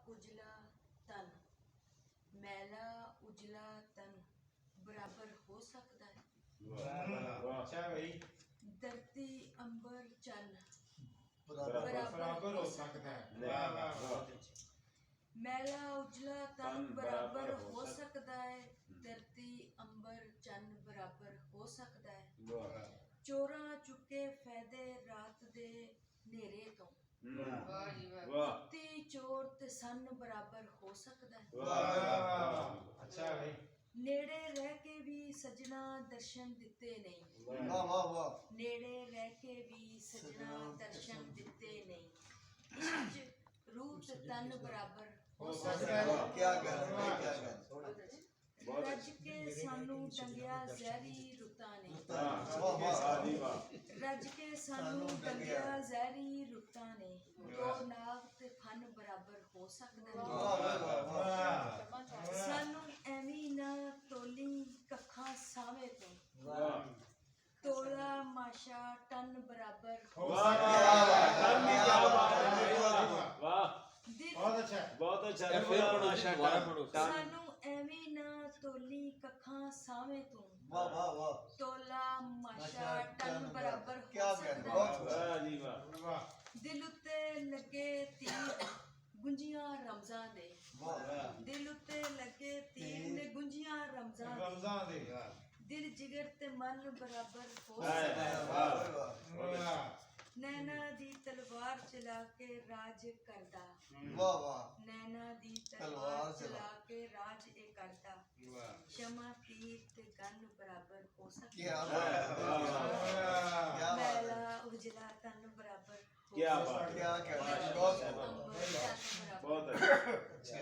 उजला तन, मैला उजला तन बराबर हो सकता है? अच्छा भाई, धरती अंबर चन बराबर हो सकता है। वाह वाह वाह, मैला उजला तन बराबर हो सकता है, धरती अंबर चन बराबर हो सकता है। चोरा चुके फैदे रात दे नेरे तो, कुत्ती चोर ते सन बराबर हो सकता है। अच्छा भाई, नेड़े रह के भी सजना दर्शन दिते नहीं, नेड़े रह के भी सजना दर्शन दिते नहीं, इश्क रूह ते तन बराबर हो सकता है। क्या कह रहे हैं, क्या कह रहे हैं? रज के सानू डंगिया जहरी रुतां ने, रज के सानू डंगिया जहरी रुतां ने, दो नाग ते फन बराबर हो सकदा है। सानू एवी ना तोली कखा सावे तो, तोला माशा टन बराबर हो सकदा है। दिल बहुत अच्छा, बहुत अच्छा। सानू एवी ना तोली कखा सावे तो, वाह वाह वाह, तोला माशा टन बराबर हो क्या कह रहे सकदा हैं? है। वाह जी वाह। वाह दिल उत्ते लगे तीर गुंजियां रमजां दे, वाह, दिल उत्ते लगे तीर ने गुंजियां रमजां दे, रमजान दे, दिल जिगर ते मन बराबर हो वाह, सकदा है। वाह वाह, वाह नैना दी तलवार चला के राज करदा, वाह वाह, नैना दी तलवार तलवार चला चला के राज ए करदा, वाह, क्षमा तीर ते गन बराबर हो सकदा क्या है। बात है, क्या बात है, मैला उजला तन बराबर हो क्या सकदा बात है। क्या कह रहे हैं? अंबर चन बराबर बहुत अच्छा।